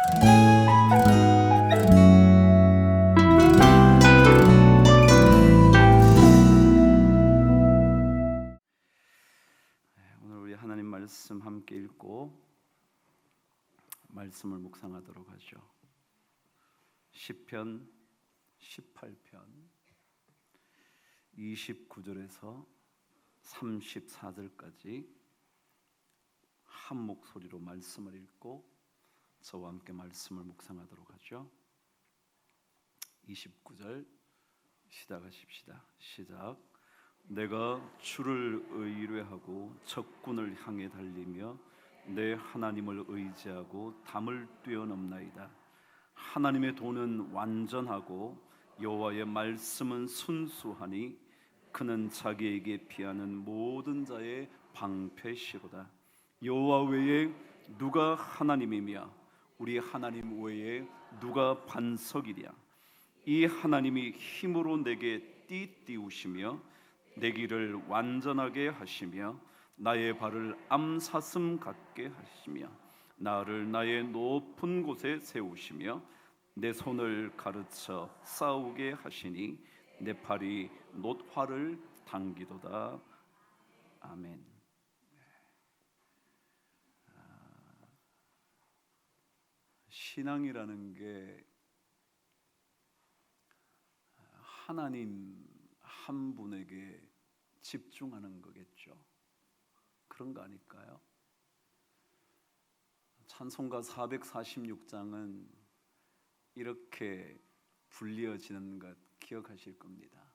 오늘 우리 하나님 말씀 함께 읽고 말씀을 묵상하도록 하죠. 시편 18편 29절에서 34절까지 한 목소리로 말씀을 읽고 저와 함께 말씀을 묵상하도록 하죠. 29절 시작하십시다. 시작. 내가 주를 의뢰하고 적군을 향해 달리며 내 하나님을 의지하고 담을 뛰어넘나이다. 하나님의 도는 완전하고 여호와의 말씀은 순수하니 그는 자기에게 피하는 모든 자의 방패시로다. 여호와 외에 누가 하나님이며 우리 하나님 외에 누가 반석이랴. 이 하나님이 힘으로 내게 띠띠우시며 내 길을 완전하게 하시며 나의 발을 암사슴 같게 하시며 나를 나의 높은 곳에 세우시며 내 손을 가르쳐 싸우게 하시니 내 팔이 놋화를 당기도다. 아멘. 신앙이라는 게 하나님 한 분에게 집중하는 거겠죠. 그런 거 아닐까요? 찬송가 446장은 이렇게 불리어지는 것 기억하실 겁니다.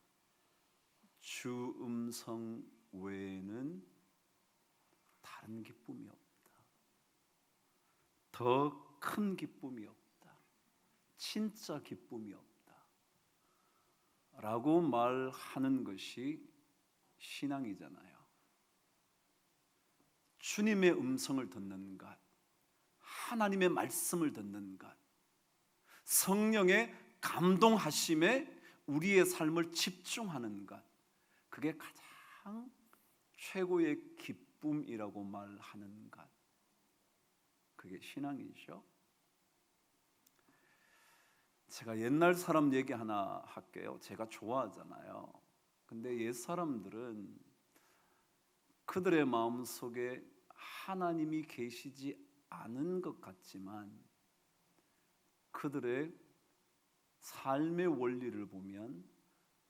주 음성 외에는 다른 기쁨이 없다. 더 큰 기쁨이 없다. 진짜 기쁨이 없다. 라고 말하는 것이 신앙이잖아요. 주님의 음성을 듣는 것, 하나님의 말씀을 듣는 것, 성령의 감동하심에 우리의 삶을 집중하는 것, 그게 가장 최고의 기쁨이라고 말하는 것, 그게 신앙이죠. 제가 옛날 사람 얘기 하나 할게요. 제가 좋아하잖아요. 근데 옛 사람들은 그들의 마음속에 하나님이 계시지 않은 것 같지만 그들의 삶의 원리를 보면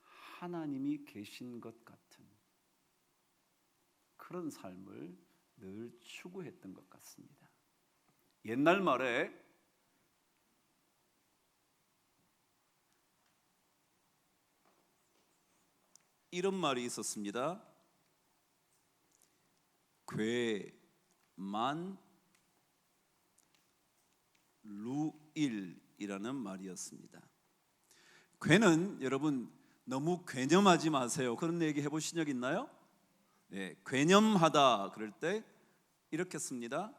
하나님이 계신 것 같은 그런 삶을 늘 추구했던 것 같습니다. 옛날 말에 이런 말이 있었습니다. 괴만 루일이라는 말이었습니다. 괴는 여러분 너무 괴념하지 마세요. 그런 얘기 해보신 적 있나요? 네, 괴념하다 그럴 때 이렇게 씁니다.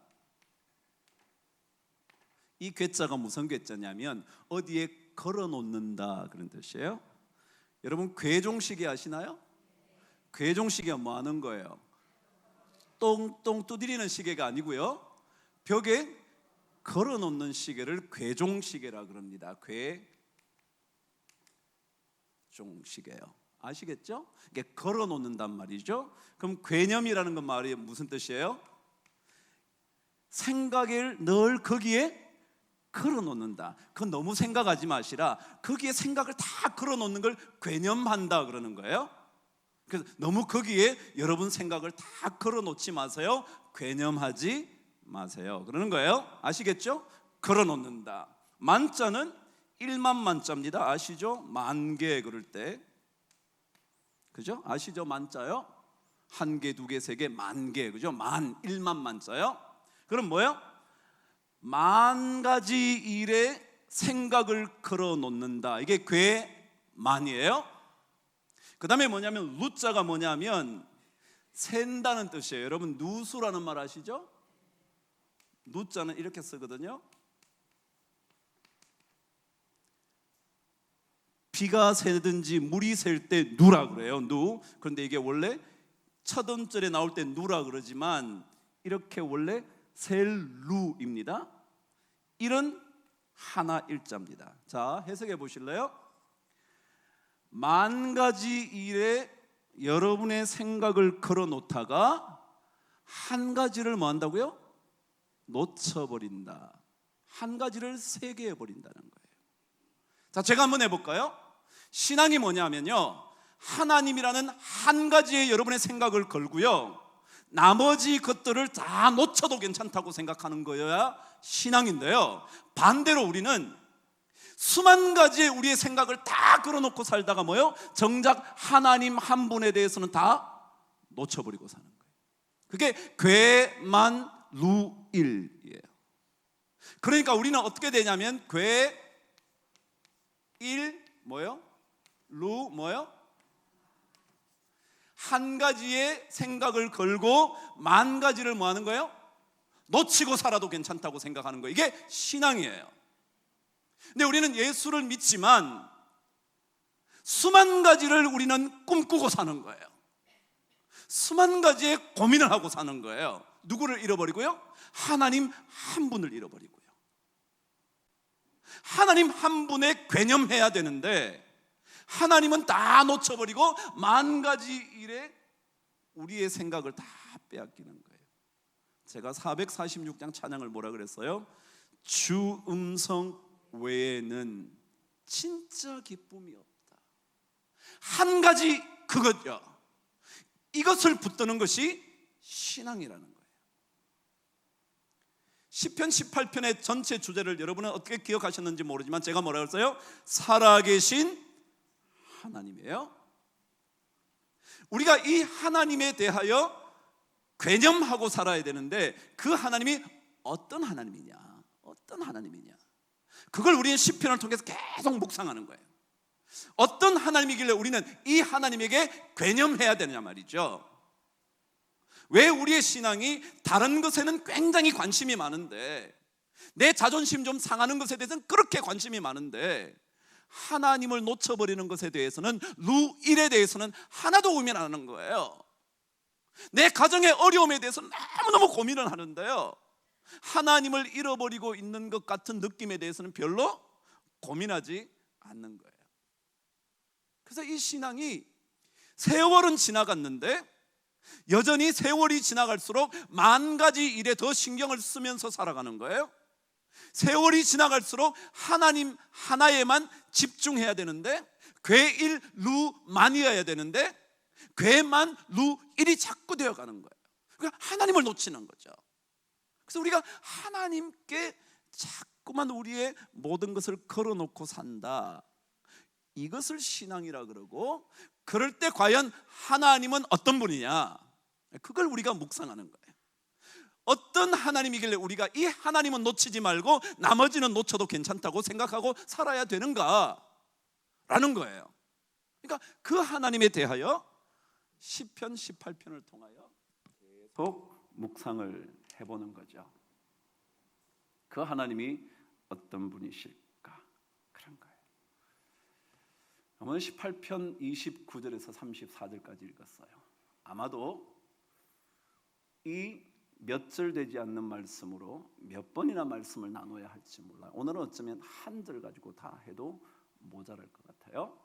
이 괴자가 무슨 괴자냐면 어디에 걸어놓는다 그런 뜻이에요. 여러분 괴종시계 아시나요? 괴종시계가 뭐 하는 거예요? 똥똥 두드리는 시계가 아니고요, 벽에 걸어놓는 시계를 괴종시계라 그럽니다. 괴종시계요. 아시겠죠? 이게 걸어놓는단 말이죠. 그럼 괴념이라는 건 말이 무슨 뜻이에요? 생각을 늘 거기에 걸어놓는다. 그건 너무 생각하지 마시라. 거기에 생각을 다 걸어놓는 걸 괴념한다 그러는 거예요. 그래서 너무 거기에 여러분 생각을 다 걸어놓지 마세요. 괴념하지 마세요 그러는 거예요. 아시겠죠? 걸어놓는다. 만자는 1만 만자입니다. 아시죠? 만개 그럴 때, 그죠? 아시죠? 만자요? 한 개, 두 개, 세 개, 만개, 그죠? 1만 만자요. 그럼 뭐예요? 만 가지 일에 생각을 걸어놓는다. 이게 괴만이에요. 그 다음에 뭐냐면 루자가 뭐냐면 센다는 뜻이에요. 여러분 누수라는 말 아시죠? 누자는 이렇게 쓰거든요. 비가 새든지 물이 셀 때 누라 그래요. 누. 그런데 이게 원래 첫 음절에 나올 때 누라 그러지만 이렇게 원래 셀루입니다. 이런 하나 일자입니다. 자, 해석해 보실래요? 만 가지 일에 여러분의 생각을 걸어 놓다가 한 가지를 뭐 한다고요? 놓쳐버린다. 한 가지를 세게 해버린다는 거예요. 자, 제가 한번 해볼까요? 신앙이 뭐냐면요, 하나님이라는 한 가지에 여러분의 생각을 걸고요, 나머지 것들을 다 놓쳐도 괜찮다고 생각하는 거여야 신앙인데요, 반대로 우리는 수만 가지의 우리의 생각을 다 걸어놓고 살다가 뭐요? 정작 하나님 한 분에 대해서는 다 놓쳐버리고 사는 거예요. 그게 괴만루일이에요. 그러니까 우리는 어떻게 되냐면 괴일 뭐요? 루 뭐요? 한 가지의 생각을 걸고 만 가지를 뭐 하는 거예요? 놓치고 살아도 괜찮다고 생각하는 거예요. 이게 신앙이에요. 근데 우리는 예수를 믿지만 수만 가지를 우리는 꿈꾸고 사는 거예요. 수만 가지의 고민을 하고 사는 거예요. 누구를 잃어버리고요? 하나님 한 분을 잃어버리고요. 하나님 한 분에 괴념해야 되는데 하나님은 다 놓쳐버리고 만 가지 일에 우리의 생각을 다 빼앗기는 거예요. 제가 446장 찬양을 뭐라 그랬어요? 주 음성 외에는 진짜 기쁨이 없다. 한 가지 그것요, 이것을 붙드는 것이 신앙이라는 거예요. 시편 18편의 전체 주제를 여러분은 어떻게 기억하셨는지 모르지만 제가 뭐라 그랬어요? 살아계신 하나님이에요. 우리가 이 하나님에 대하여 괴념하고 살아야 되는데 그 하나님이 어떤 하나님이냐, 어떤 하나님이냐, 그걸 우리는 시편을 통해서 계속 묵상하는 거예요. 어떤 하나님이길래 우리는 이 하나님에게 괴념해야 되느냐 말이죠. 왜 우리의 신앙이 다른 것에는 굉장히 관심이 많은데, 내 자존심 좀 상하는 것에 대해서는 그렇게 관심이 많은데, 하나님을 놓쳐버리는 것에 대해서는, 루일에 대해서는 하나도 고민 안 하는 거예요. 내 가정의 어려움에 대해서는 너무너무 고민을 하는데요, 하나님을 잃어버리고 있는 것 같은 느낌에 대해서는 별로 고민하지 않는 거예요. 그래서 이 신앙이 세월은 지나갔는데 여전히 세월이 지나갈수록 만 가지 일에 더 신경을 쓰면서 살아가는 거예요. 세월이 지나갈수록 하나님 하나에만 집중해야 되는데 괴일 루만이어야 되는데 괴만 루일이 자꾸 되어가는 거예요. 그러니까 하나님을 놓치는 거죠. 그래서 우리가 하나님께 자꾸만 우리의 모든 것을 걸어놓고 산다, 이것을 신앙이라 그러고, 그럴 때 과연 하나님은 어떤 분이냐, 그걸 우리가 묵상하는 거예요. 어떤 하나님이길래 우리가 이 하나님은 놓치지 말고 나머지는 놓쳐도 괜찮다고 생각하고 살아야 되는가 라는 거예요. 그러니까 그 하나님에 대하여 시편 18편을 통하여 계속 묵상을 해보는 거죠. 그 하나님이 어떤 분이실까, 그런 거예요. 오늘 18편 29절에서 34절까지 읽었어요. 아마도 이 몇 절 되지 않는 말씀으로 몇 번이나 말씀을 나눠야 할지 몰라요. 오늘은 어쩌면 한 절 가지고 다 해도 모자랄 것 같아요.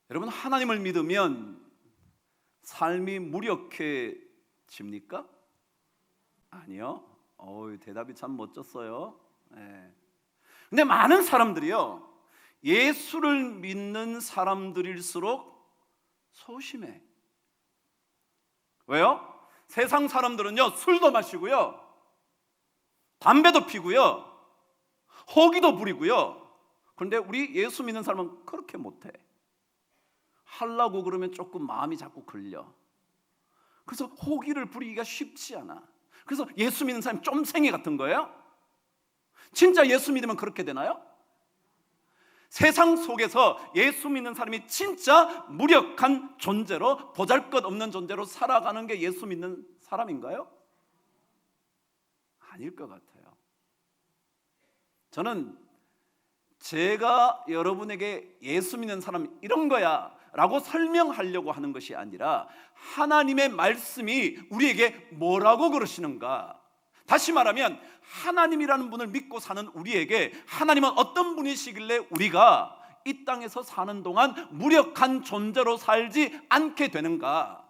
여러분, 하나님을 믿으면 삶이 무력해집니까? 아니요. 대답이 참 멋졌어요. 네. 근데 많은 사람들이요, 예수를 믿는 사람들일수록 소심해. 왜요? 세상 사람들은요, 술도 마시고요, 담배도 피고요, 호기도 부리고요. 그런데 우리 예수 믿는 사람은 그렇게 못해. 하려고 그러면 조금 마음이 자꾸 걸려. 그래서 호기를 부리기가 쉽지 않아. 그래서 예수 믿는 사람이 쫌생이 같은 거예요? 진짜 예수 믿으면 그렇게 되나요? 세상 속에서 예수 믿는 사람이 진짜 무력한 존재로, 보잘것없는 존재로 살아가는 게 예수 믿는 사람인가요? 아닐 것 같아요. 저는 제가 여러분에게 예수 믿는 사람 이런 거야 라고 설명하려고 하는 것이 아니라, 하나님의 말씀이 우리에게 뭐라고 그러시는가, 다시 말하면 하나님이라는 분을 믿고 사는 우리에게 하나님은 어떤 분이시길래 우리가 이 땅에서 사는 동안 무력한 존재로 살지 않게 되는가?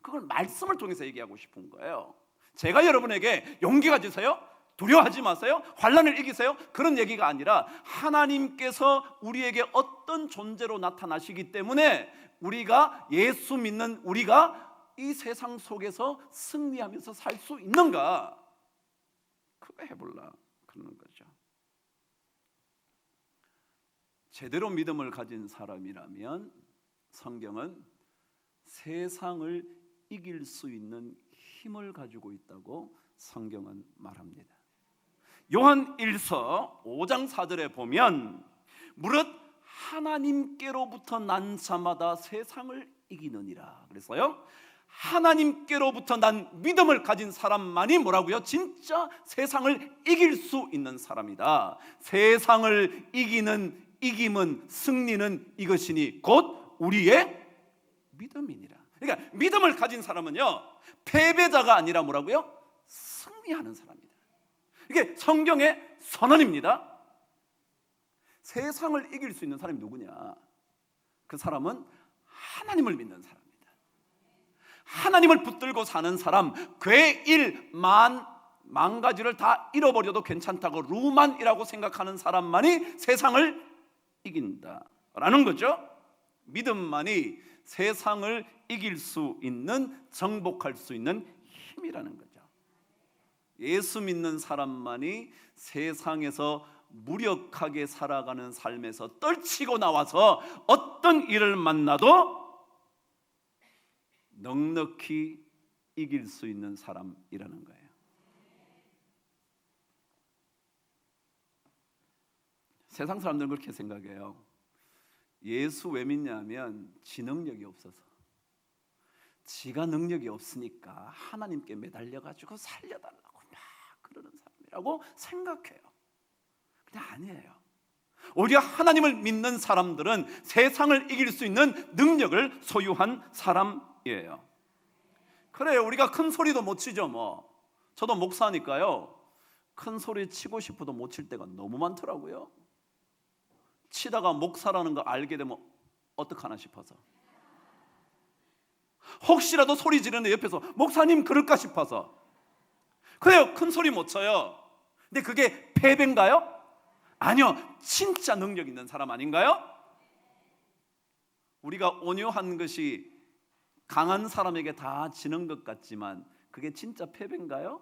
그걸 말씀을 통해서 얘기하고 싶은 거예요. 제가 여러분에게 용기 가지세요, 두려워하지 마세요, 환난을 이기세요, 그런 얘기가 아니라 하나님께서 우리에게 어떤 존재로 나타나시기 때문에 우리가 예수 믿는 우리가 이 세상 속에서 승리하면서 살 수 있는가? 그거 해볼라 그러는 거죠. 제대로 믿음을 가진 사람이라면 성경은 세상을 이길 수 있는 힘을 가지고 있다고 성경은 말합니다. 요한 1서 5장 4절에 보면 무릇 하나님께로부터 난 자마다 세상을 이기느니라. 그래서요, 하나님께로부터 난 믿음을 가진 사람만이 뭐라고요? 진짜 세상을 이길 수 있는 사람이다. 세상을 이기는 이김은, 승리는 이것이니 곧 우리의 믿음이니라. 그러니까 믿음을 가진 사람은요, 패배자가 아니라 뭐라고요? 승리하는 사람이다. 이게 성경의 선언입니다. 세상을 이길 수 있는 사람이 누구냐? 그 사람은 하나님을 믿는 사람입니다. 하나님을 붙들고 사는 사람, 괴일 만 가지를 다 잃어버려도 괜찮다고 루만이라고 생각하는 사람만이 세상을 이긴다라는 거죠. 믿음만이 세상을 이길 수 있는, 정복할 수 있는 힘이라는 거죠. 예수 믿는 사람만이 세상에서 무력하게 살아가는 삶에서 떨치고 나와서 어떤 일을 만나도 넉넉히 이길 수 있는 사람이라는 거예요. 세상 사람들은 그렇게 생각해요. 예수 왜 믿냐면 지 능력이 없어서, 지가 능력이 없으니까 하나님께 매달려가지고 살려달라고 막 그러는 사람이라고 생각해요. 근데 아니에요. 오히려 하나님을 믿는 사람들은 세상을 이길 수 있는 능력을 소유한 사람이에요. 그래요, 우리가 큰 소리도 못 치죠. 저도 목사니까요, 큰 소리 치고 싶어도 못 칠 때가 너무 많더라고요. 치다가 목사라는 거 알게 되면 어떡하나 싶어서, 혹시라도 소리 지르는 옆에서 목사님 그럴까 싶어서. 그래요, 큰 소리 못 쳐요. 근데 그게 패배인가요? 아니요, 진짜 능력 있는 사람 아닌가요? 우리가 온유한 것이 강한 사람에게 다 지는 것 같지만 그게 진짜 패배인가요?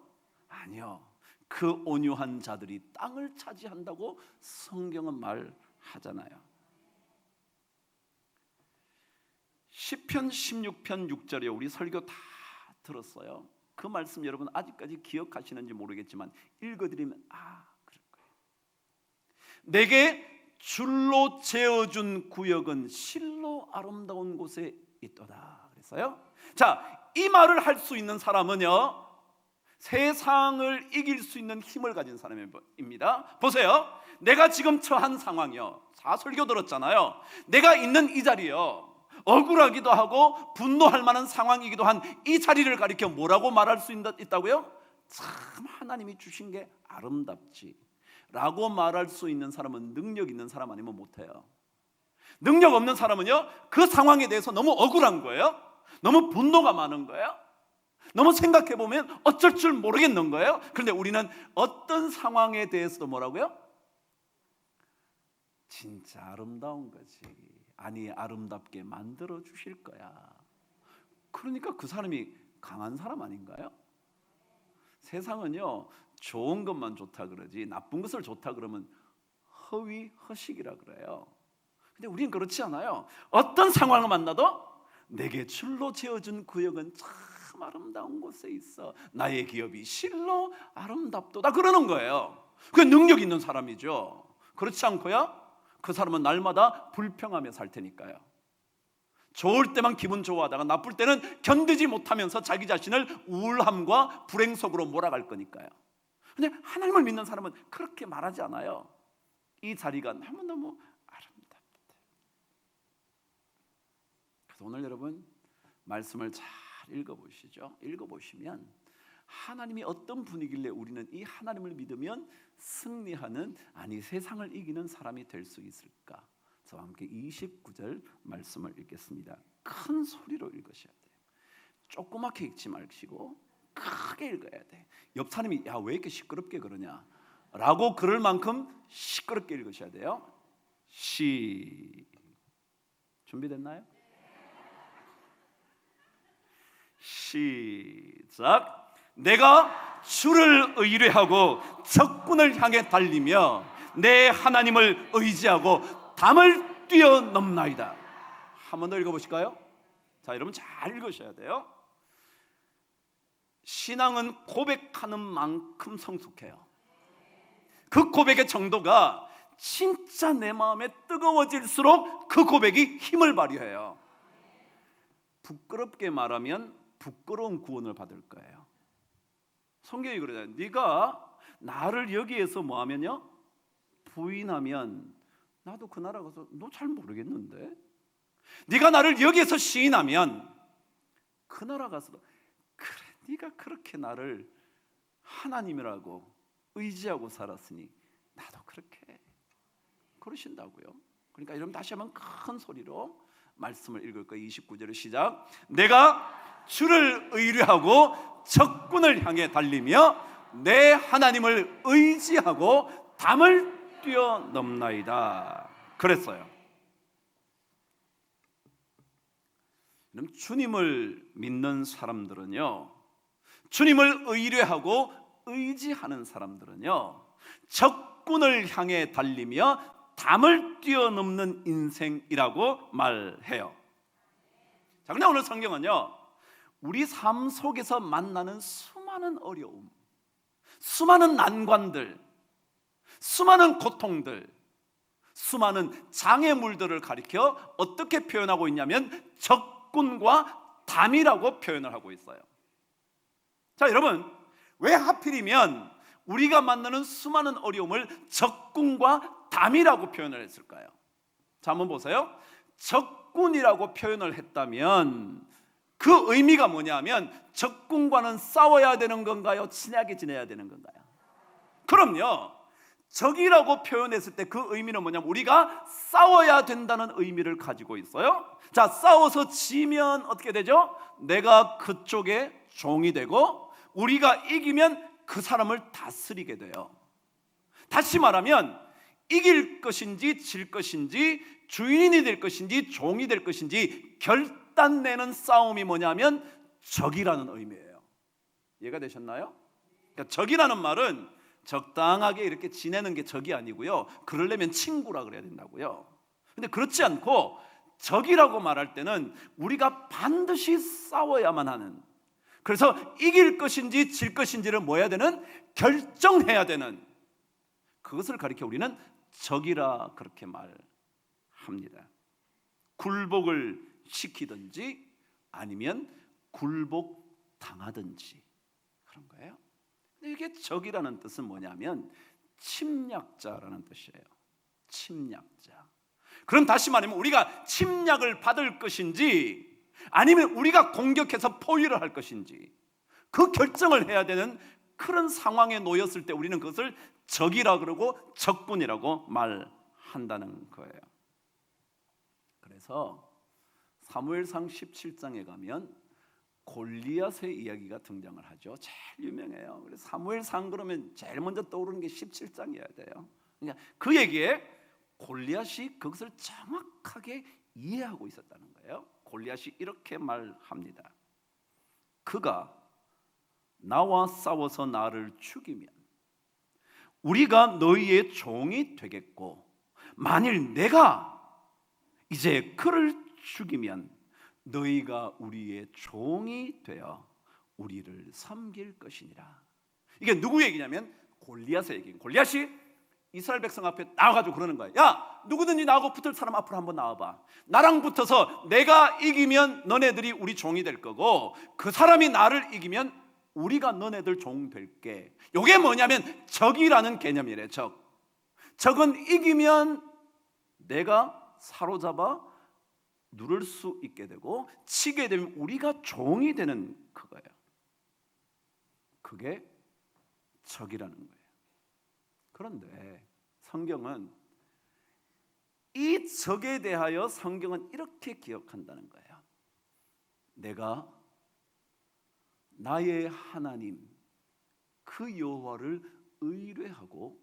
아니요, 그 온유한 자들이 땅을 차지한다고 성경은 말하잖아요. 시편 16편 6절에 우리 설교 다 들었어요. 그 말씀 여러분 아직까지 기억하시는지 모르겠지만 읽어드리면 그럴 거예요. 내게 줄로 재어준 구역은 실로 아름다운 곳에 있도다. 그래서요, 자, 이 말을 할 수 있는 사람은요, 세상을 이길 수 있는 힘을 가진 사람입니다. 보세요, 내가 지금 처한 상황이요, 설교 들었잖아요. 내가 있는 이 자리요, 억울하기도 하고 분노할 만한 상황이기도 한 이 자리를 가리켜 뭐라고 말할 수 있다고요? 참 하나님이 주신 게 아름답지 라고 말할 수 있는 사람은 능력 있는 사람 아니면 못해요. 능력 없는 사람은요, 그 상황에 대해서 너무 억울한 거예요. 너무 분노가 많은 거예요. 너무 생각해보면 어쩔 줄 모르겠는 거예요. 그런데 우리는 어떤 상황에 대해서도 뭐라고요? 진짜 아름다운 거지, 아니 아름답게 만들어 주실 거야. 그러니까 그 사람이 강한 사람 아닌가요? 세상은요, 좋은 것만 좋다 그러지 나쁜 것을 좋다 그러면 허위 허식이라 그래요. 근데 우리는 그렇지 않아요. 어떤 상황을 만나도 내게 줄로 재어준 구역은 참 아름다운 곳에 있어, 나의 기업이 실로 아름답도다 그러는 거예요. 그게 능력 있는 사람이죠. 그렇지 않고요, 그 사람은 날마다 불평하며 살 테니까요. 좋을 때만 기분 좋아하다가 나쁠 때는 견디지 못하면서 자기 자신을 우울함과 불행 속으로 몰아갈 거니까요. 근데 하나님을 믿는 사람은 그렇게 말하지 않아요. 이 자리가 너무너무 아름답다. 그래서 오늘 여러분 말씀을 잘 읽어보시죠. 읽어보시면 하나님이 어떤 분이길래 우리는 이 하나님을 믿으면 승리하는, 아니 세상을 이기는 사람이 될 수 있을까? 저와 함께 29절 말씀을 읽겠습니다. 큰 소리로 읽으셔야 돼요. 조그맣게 읽지 마시고 크게 읽어야 돼. 옆 사람이 야 왜 이렇게 시끄럽게 그러냐 라고 그럴 만큼 시끄럽게 읽으셔야 돼요. 준비됐나요? 시작. 내가 주를 의뢰하고 적군을 향해 달리며 내 하나님을 의지하고 담을 뛰어넘나이다. 한 번 더 읽어보실까요? 자, 여러분 잘 읽으셔야 돼요. 신앙은 고백하는 만큼 성숙해요. 그 고백의 정도가 진짜 내 마음에 뜨거워질수록 그 고백이 힘을 발휘해요. 부끄럽게 말하면 부끄러운 구원을 받을 거예요. 성경이 그러잖아요. 네가 나를 여기에서 뭐하면요, 부인하면 나도 그 나라 가서 너 잘 모르겠는데. 네가 나를 여기에서 시인하면 그 나라 가서도 그래 네가 그렇게 나를 하나님이라고 의지하고 살았으니 나도 그렇게 그러신다고요. 그러니까 여러분 다시 한번 큰 소리로 말씀을 읽을 거예요. 29절의 시작. 내가 주를 의뢰하고 적군을 향해 달리며 내 하나님을 의지하고 담을 뛰어넘나이다. 그랬어요. 그럼 주님을 믿는 사람들은요, 주님을 의뢰하고 의지하는 사람들은요, 적군을 향해 달리며 담을 뛰어넘는 인생이라고 말해요. 자, 그런데 오늘 성경은요, 우리 삶 속에서 만나는 수많은 어려움, 수많은 난관들, 수많은 고통들, 수많은 장애물들을 가리켜 어떻게 표현하고 있냐면 적군과 담이라고 표현을 하고 있어요. 자, 여러분, 왜 하필이면 우리가 만나는 수많은 어려움을 적군과 담이라고 표현을 했을까요? 자, 한번 보세요. 적군이라고 표현을 했다면 그 의미가 뭐냐면 적군과는 싸워야 되는 건가요? 친하게 지내야 되는 건가요? 그럼요. 적이라고 표현했을 때 그 의미는 뭐냐면 우리가 싸워야 된다는 의미를 가지고 있어요. 자, 싸워서 지면 어떻게 되죠? 내가 그쪽의 종이 되고 우리가 이기면 그 사람을 다스리게 돼요. 다시 말하면 이길 것인지 질 것인지 주인이 될 것인지 종이 될 것인지 결단내는 싸움이 뭐냐면 적이라는 의미예요. 이해가 되셨나요? 그러니까 적이라는 말은 적당하게 이렇게 지내는 게 적이 아니고요, 그러려면 친구라 그래야 된다고요. 근데 그렇지 않고 적이라고 말할 때는 우리가 반드시 싸워야만 하는, 그래서 이길 것인지 질 것인지를 뭐 해야 되는, 결정해야 되는, 그것을 가리켜 우리는 적이라 그렇게 말합니다. 굴복을 시키든지 아니면 굴복당하든지 그런 거예요. 근데 이게 적이라는 뜻은 뭐냐면 침략자라는 뜻이에요. 침략자. 그럼 다시 말하면 우리가 침략을 받을 것인지 아니면 우리가 공격해서 포위를 할 것인지 그 결정을 해야 되는 그런 상황에 놓였을 때 우리는 그것을 적이라 그러고 적군이라고 말한다는 거예요. 그래서 사무엘상 17장에 가면 골리앗의 이야기가 등장을 하죠. 제일 유명해요. 그래서 사무엘상 그러면 제일 먼저 떠오르는 게 17장이어야 돼요. 그러니까 그 얘기에 골리앗이 그것을 정확하게 이해하고 있었다는 거예요. 골리앗이 이렇게 말합니다. 그가 나와 싸워서 나를 죽이면 우리가 너희의 종이 되겠고, 만일 내가 이제 그를 죽이면 너희가 우리의 종이 되어 우리를 섬길 것이니라. 이게 누구 얘기냐면 골리앗의 얘기예요. 골리앗이 이스라엘 백성 앞에 나와가지고 그러는 거예요. 야, 누구든지 나하고 붙을 사람 앞으로 한번 나와봐. 나랑 붙어서 내가 이기면 너네들이 우리 종이 될 거고, 그 사람이 나를 이기면 우리가 너네들 종 될게. 이게 뭐냐면 적이라는 개념이래. 적은 이기면 내가 사로잡아 누를 수 있게 되고, 치게 되면 우리가 종이 되는 그거예요. 그게 적이라는 거예요. 그런데 성경은 이 적에 대하여 성경은 이렇게 기억한다는 거예요. 내가 나의 하나님 그 여호와를 의뢰하고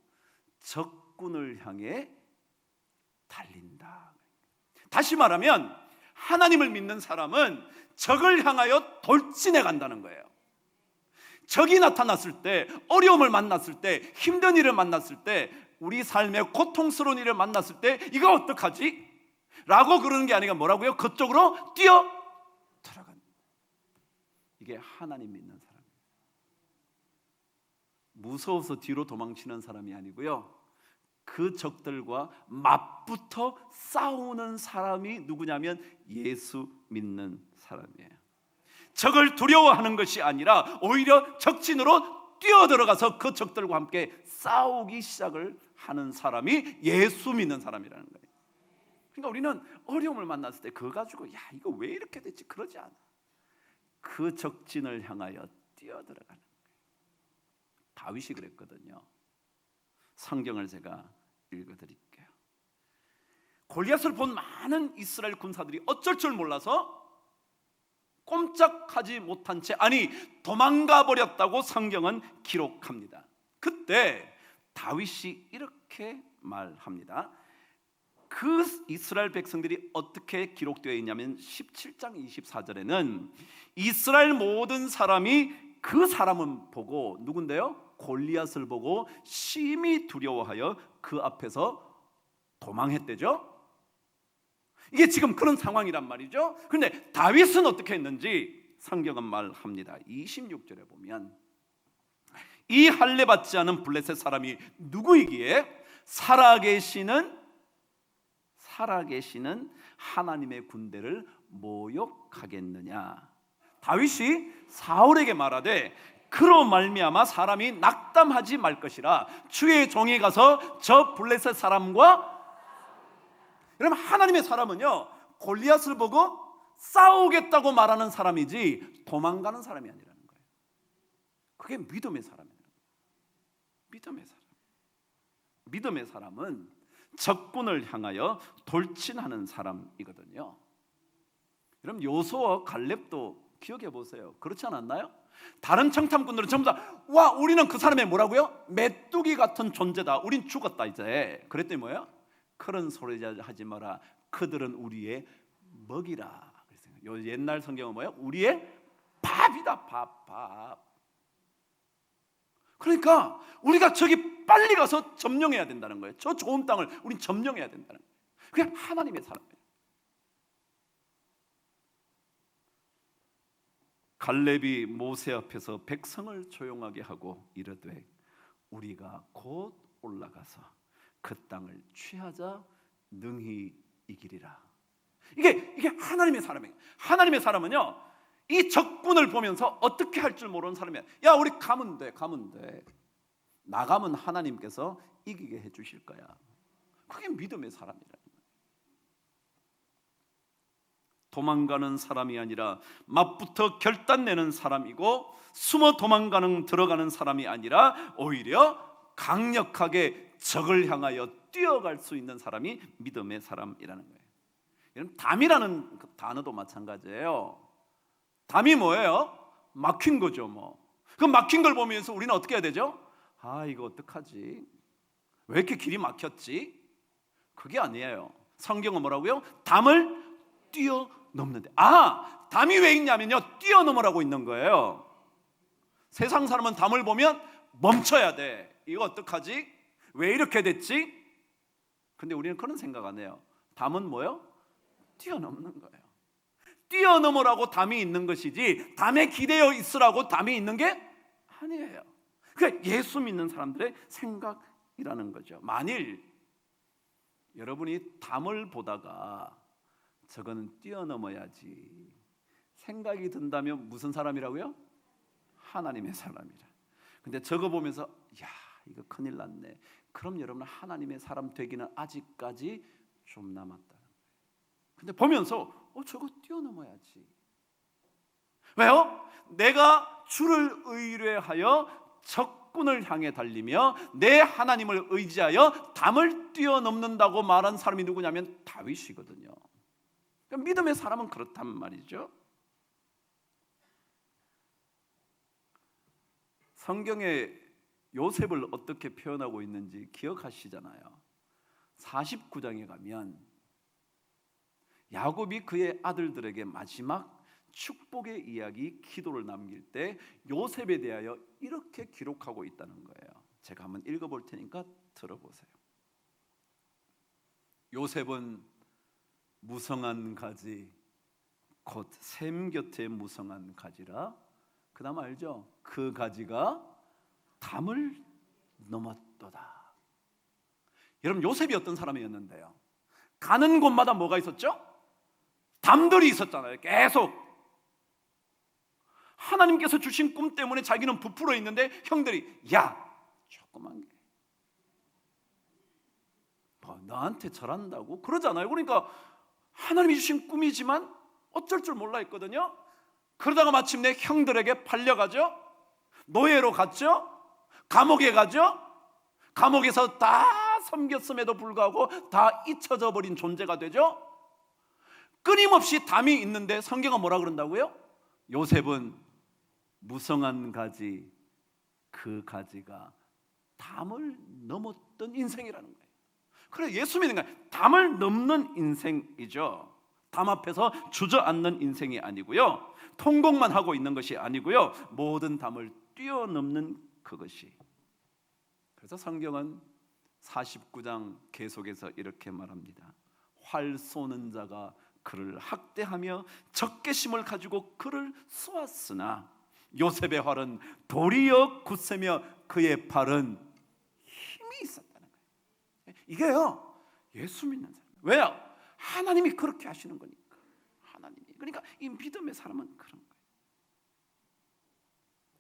적군을 향해 달린다. 다시 말하면 하나님을 믿는 사람은 적을 향하여 돌진해 간다는 거예요. 적이 나타났을 때, 어려움을 만났을 때, 힘든 일을 만났을 때, 우리 삶의 고통스러운 일을 만났을 때 이거 어떡하지? 라고 그러는 게 아니라 뭐라고요? 그쪽으로 뛰어 들어간다. 이게 하나님 믿는 사람이에요. 무서워서 뒤로 도망치는 사람이 아니고요, 그 적들과 맞붙어 싸우는 사람이 누구냐면 예수 믿는 사람이에요. 적을 두려워하는 것이 아니라 오히려 적진으로 뛰어들어가서 그 적들과 함께 싸우기 시작을 하는 사람이 예수 믿는 사람이라는 거예요. 그러니까 우리는 어려움을 만났을 때 그거 가지고 야 이거 왜 이렇게 됐지 그러지 않아. 그 적진을 향하여 뛰어들어가는 거예요. 다윗이 그랬거든요. 성경을 제가 읽어드릴게요. 골리앗을 본 많은 이스라엘 군사들이 어쩔 줄 몰라서 꼼짝하지 못한 채 도망가 버렸다고 성경은 기록합니다. 그때 다윗이 이렇게 말합니다. 그 이스라엘 백성들이 어떻게 기록되어 있냐면 17장 24절에는 이스라엘 모든 사람이 그 사람은 보고 누군데요? 골리앗을 보고 심히 두려워하여 그 앞에서 도망했대죠. 이게 지금 그런 상황이란 말이죠. 그런데 다윗은 어떻게 했는지 성경은 말합니다. 26절에 보면 이 할례 받지 않은 블레셋 사람이 누구이기에 살아계시는 하나님의 군대를 모욕하겠느냐. 다윗이 사울에게 말하되 그로 말미암아 사람이 낙담하지 말 것이라 주의 종이 가서 저 블레셋 사람과, 여러분 하나님의 사람은요 골리앗을 보고 싸우겠다고 말하는 사람이지 도망가는 사람이 아니라는 거예요. 그게 믿음의 사람이에요. 믿음의 사람은 적군을 향하여 돌진하는 사람이거든요. 여러분 요수아와 갈렙도 기억해 보세요. 그렇지 않았나요? 다른 청탐꾼들은 전부 다 와 우리는 그 사람의 뭐라고요? 메뚜기 같은 존재다. 우린 죽었다 이제. 그랬더니 뭐예요? 그런 소리 하지 마라. 그들은 우리의 먹이라. 요 옛날 성경은 뭐예요? 우리의 밥이다. 밥. 그러니까 우리가 저기 빨리 가서 점령해야 된다는 거예요. 저 좋은 땅을 우린 점령해야 된다는 거예요. 그게 하나님의 사람이에요. 갈렙이 모세 앞에서 백성을 조용하게 하고 이르되 우리가 곧 올라가서 그 땅을 취하자 능히 이기리라. 이게 하나님의 사람이에요. 하나님의 사람은요 이 적군을 보면서 어떻게 할 줄 모르는 사람이야. 야 우리 가면 돼. 나가면 하나님께서 이기게 해주실 거야. 그게 믿음의 사람이라는 거예요. 도망가는 사람이 아니라 맞붙어 결단내는 사람이고 숨어 들어가는 사람이 아니라 오히려 강력하게 적을 향하여 뛰어갈 수 있는 사람이 믿음의 사람이라는 거예요. 여러분 담이라는 그 단어도 마찬가지예요. 담이 뭐예요? 막힌 거죠 뭐. 그 막힌 걸 보면서 우리는 어떻게 해야 되죠? 아 이거 어떡하지? 왜 이렇게 길이 막혔지? 그게 아니에요. 성경은 뭐라고요? 담을 뛰어넘는데. 담이 왜 있냐면요 뛰어넘으라고 있는 거예요. 세상 사람은 담을 보면 멈춰야 돼. 이거 어떡하지? 왜 이렇게 됐지? 근데 우리는 그런 생각 안 해요. 담은 뭐예요? 뛰어넘는 거예요. 뛰어넘으라고 담이 있는 것이지 담에 기대어 있으라고 담이 있는 게 아니에요. 그게 예수 믿는 사람들의 생각이라는 거죠. 만일 여러분이 담을 보다가 저거는 뛰어넘어야지 생각이 든다면 무슨 사람이라고요? 하나님의 사람이라. 근데 저거 보면서 야 이거 큰일 났네. 그럼 여러분은 하나님의 사람 되기는 아직까지 좀 남았다는 거예요. 근데 보면서 저거 뛰어넘어야지. 왜요? 내가 주를 의뢰하여 적군을 향해 달리며 내 하나님을 의지하여 담을 뛰어넘는다고 말한 사람이 누구냐면 다윗이거든요. 그러니까 믿음의 사람은 그렇단 말이죠. 성경에 요셉을 어떻게 표현하고 있는지 기억하시잖아요. 49장에 가면 야곱이 그의 아들들에게 마지막 축복의 이야기, 기도를 남길 때 요셉에 대하여 이렇게 기록하고 있다는 거예요. 제가 한번 읽어볼 테니까 들어보세요. 요셉은 무성한 가지, 곧 샘 곁에 무성한 가지라. 그 다음 알죠? 그 가지가 담을 넘었도다. 여러분, 요셉이 어떤 사람이었는데요? 가는 곳마다 뭐가 있었죠? 담들이 있었잖아요. 계속 하나님께서 주신 꿈 때문에 자기는 부풀어 있는데 형들이 야, 조그만 게 뭐 나한테 절한다고 그러잖아요. 그러니까 하나님이 주신 꿈이지만 어쩔 줄 몰라 했거든요. 그러다가 마침내 형들에게 팔려가죠. 노예로 갔죠. 감옥에 가죠. 감옥에서 다 섬겼음에도 불구하고 다 잊혀져 버린 존재가 되죠. 끊임없이 담이 있는데 성경은 뭐라 그런다고요? 요셉은 무성한 가지, 그 가지가 담을 넘었던 인생이라는 거예요. 그래, 예수 믿는 거예요. 담을 넘는 인생이죠. 담 앞에서 주저앉는 인생이 아니고요, 통곡만 하고 있는 것이 아니고요, 모든 담을 뛰어넘는 그것이. 그래서 성경은 49장 계속해서 이렇게 말합니다. 활 쏘는 자가 그를 학대하며 적개심을 가지고 그를 쏘았으나 요셉의 활은 도리어 굳세며 그의 팔은 힘이 있었다는 거예요. 이게요, 예수 믿는 사람. 왜요? 하나님이 그렇게 하시는 거니까. 하나님이. 그러니까 이 믿음의 사람은 그런 거예요.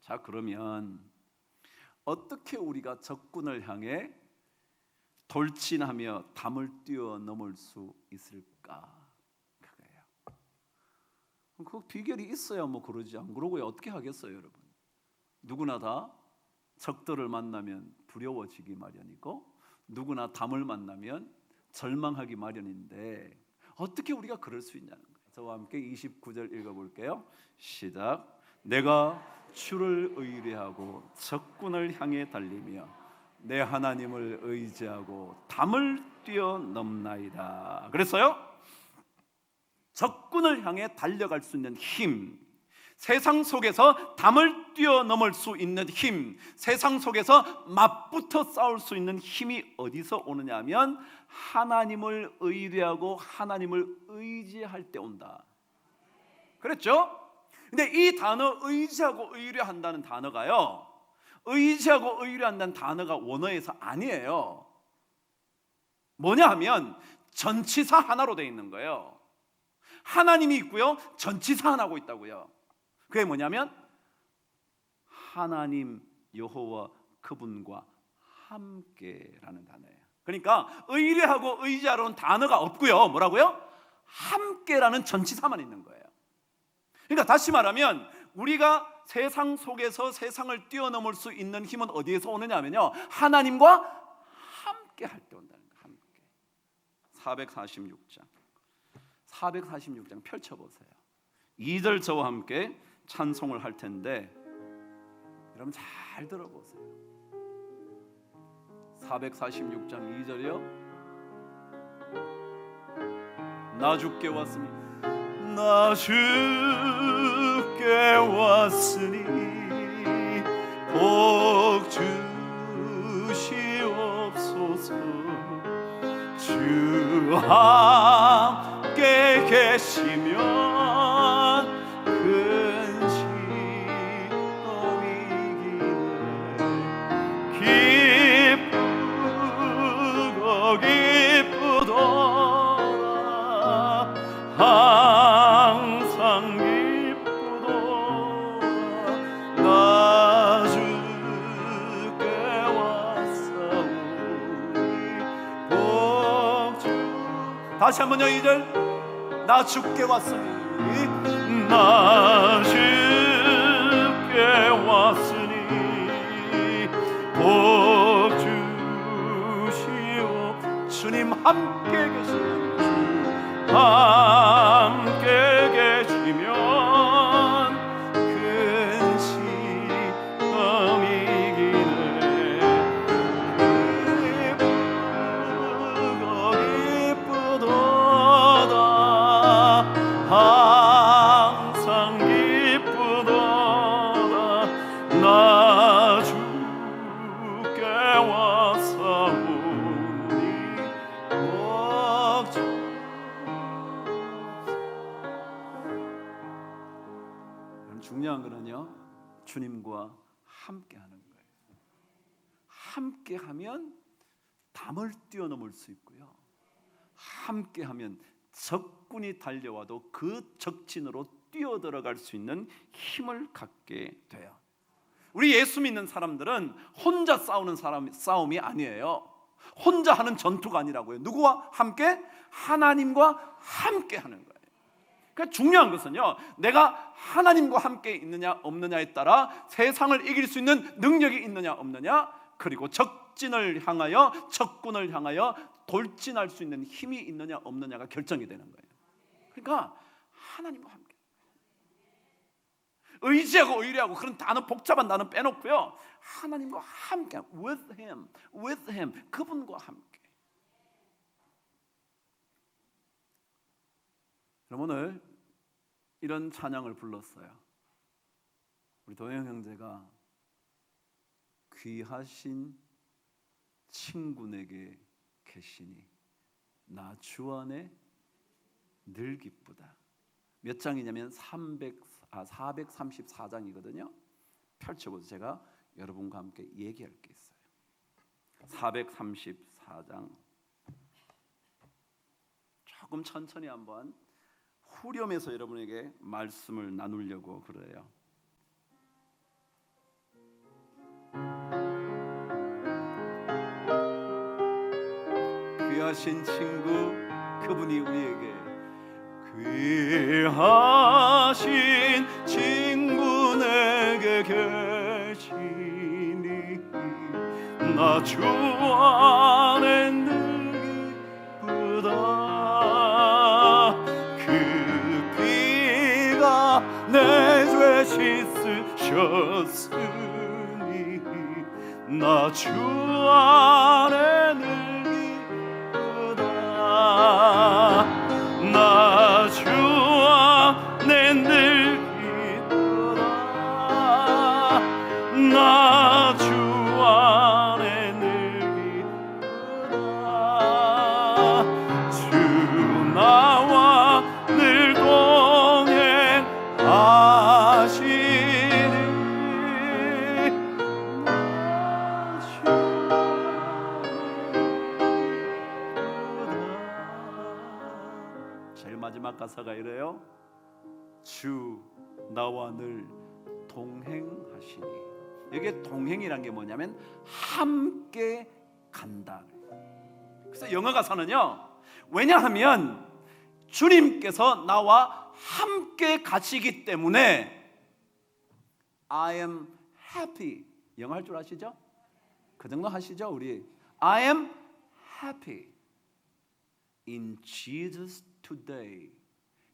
자, 그러면 어떻게 우리가 적군을 향해 돌진하며 담을 뛰어넘을 수 있을까? 그거예요. 그 비결이 있어야 뭐 그러지, 안 그러고 어떻게 하겠어요, 여러분? 누구나 다 적들을 만나면 두려워지기 마련이고, 누구나 담을 만나면 절망하기 마련인데 어떻게 우리가 그럴 수 있냐는 거예요. 저와 함께 29절 읽어볼게요. 시작. 내가 주를 의뢰하고 적군을 향해 달리며 내 하나님을 의지하고 담을 뛰어넘나이다. 그랬어요? 적군을 향해 달려갈 수 있는 힘, 세상 속에서 담을 뛰어넘을 수 있는 힘, 세상 속에서 맞붙어 싸울 수 있는 힘이 어디서 오느냐 하면 하나님을 의뢰하고 하나님을 의지할 때 온다. 그랬죠? 근데 이 단어 의지하고 의뢰한다는 단어가요, 의지하고 의뢰한다는 단어가 원어에서 아니에요. 뭐냐 하면 전치사 하나로 되어 있는 거예요. 하나님이 있고요, 전치사 하나고 있다고요. 그게 뭐냐면 하나님 여호와 그분과 함께라는 단어예요. 그러니까 의뢰하고 의지하라는 단어가 없고요, 뭐라고요? 함께라는 전치사만 있는 거예요. 그러니까 다시 말하면 우리가 세상 속에서 세상을 뛰어넘을 수 있는 힘은 어디에서 오느냐면요, 하나님과 함께 할 때 온다는 거예요. 함께. 446장 펼쳐보세요. 2절 저와 함께 찬송을 할 텐데 여러분 잘 들어보세요. 446장 2절이요. 나 주께 왔으니 나 주께 왔으니 복 주시옵소서. 주 함께 계시면 근심도 이기네. 기쁘도다 항상 기쁘도다 나 주께 왔사오니 복주. 다시 한번요. 2절 나 주께 왔으니 나 주 함께 계시면 주 함께 계시면 큰 시험이 이기네. 기쁘도다 항상 기쁘도다 나 주께 왔사오니 중요한 거는요, 주님과 함께 하는 거예요. 함께 하면 담을 뛰어넘을 수 있고요, 함께 하면 적군이 달려와도 그 적진으로 뛰어들어갈 수 있는 힘을 갖게 돼요. 우리 예수 믿는 사람들은 혼자 싸우는 싸움이 아니에요. 혼자 하는 전투가 아니라고요. 누구와 함께? 하나님과 함께 하는 거예요. 그러니까 중요한 것은요, 내가 하나님과 함께 있느냐 없느냐에 따라 세상을 이길 수 있는 능력이 있느냐 없느냐, 그리고 적진을 향하여, 적군을 향하여 돌진할 수 있는 힘이 있느냐 없느냐가 결정이 되는 거예요. 그러니까 하나님과 함께, 의지하고 의뢰하고 그런 단어, 복잡한 단어 빼놓고요, 하나님과 함께, with him, 그분과 함께. 그럼 오늘 이런 찬양을 불렀어요. 우리 도영 형제가 귀하신 친구 내게 계시니 나 주 안에 늘 기쁘다. 몇 장이냐면 434장이거든요. 펼쳐보세요. 제가 여러분과 함께 얘기할 게 있어요. 434장 조금 천천히 한번 후렴해서 여러분에게 말씀을 나누려고 그래요. 귀하신 친구, 그분이 우리에게 귀하신 친구 내게 계시니 나 주 안에 늘 기쁘다. 그 피가 내 죄 씻으셨으니 나 주 안에 늘 나 주 안에 늘 기쁘다. 나 주 안에 늘 기쁘다. 주 나와 늘 동행하시니 나 주 제일 마지막 가사가 이래요. 주 나와 늘 동행하시니. 여기에 동행이란 게 뭐냐면 함께 간다. 그래서 영어 가사는요, 왜냐하면 주님께서 나와 함께 가시기 때문에 I am happy. 영어 할 줄 아시죠? 그 정도 하시죠? 우리 I am happy in Jesus today.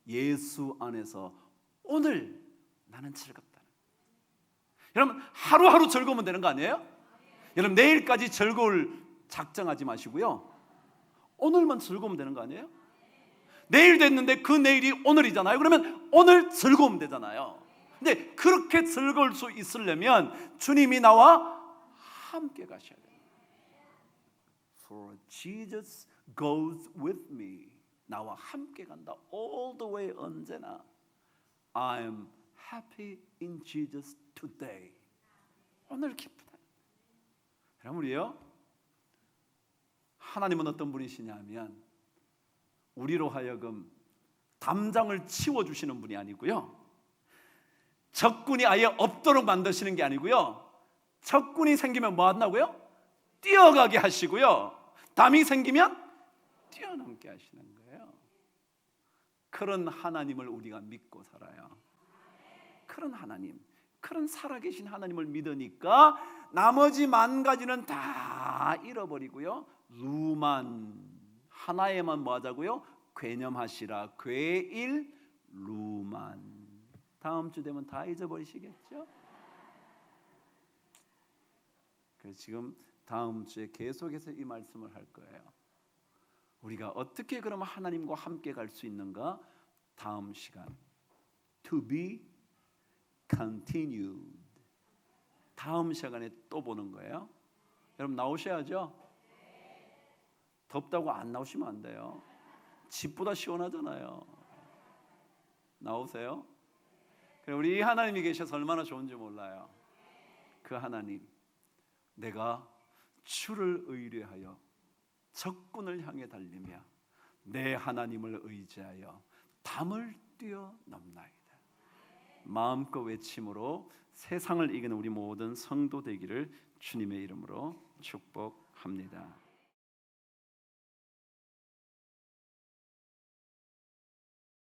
예수 안에서 오늘 나는 즐겁다. 여러분, 하루하루 즐거우면 되는 거 아니에요? 여러분, 내일까지 즐거울 작정하지 마시고요, 오늘만 즐거우면 되는 거 아니에요? 내일 됐는데 그 내일이 오늘이잖아요. 그러면 오늘 즐거우면 되잖아요. 근데 그렇게 즐거울 수 있으려면 주님이 나와 함께 가셔야 돼요. For Jesus goes with me. 나와 함께 간다. All the way, 언제나. I am happy in Jesus today. 오늘 기쁘다. 그럼 우리요, 하나님은 어떤 분이시냐면 우리로 하여금 담장을 치워주시는 분이 아니고요, 적군이 아예 없도록 만드시는 게 아니고요, 적군이 생기면 뭐 한다고요? 뛰어가게 하시고요, 담이 생기면 뛰어넘게 하시는 거예요. 그런 하나님을 우리가 믿고 살아요. 그런 하나님, 그런 살아계신 하나님을 믿으니까 나머지 만 가지는 다 잃어버리고요, 루만 하나에만 뭐 하자고요? 괴념하시라. 괴일루만. 다음 주 되면 다 잊어버리시겠죠? 그래서 지금 다음 주에 계속해서 이 말씀을 할 거예요. 우리가 어떻게 그러면 하나님과 함께 갈 수 있는가? 다음 시간 To be continued. 다음 시간에 또 보는 거예요. 여러분 나오셔야죠. 덥다고 안 나오시면 안 돼요. 집보다 시원하잖아요. 나오세요. 우리 하나님이 계셔서 얼마나 좋은지 몰라요. 그 하나님, 내가 주를 의뢰하여 적군을 향해 달리며 내 하나님을 의지하여 담을 뛰어넘나이다. 마음껏 외침으로 세상을 이기는 우리 모든 성도 되기를 주님의 이름으로 축복합니다.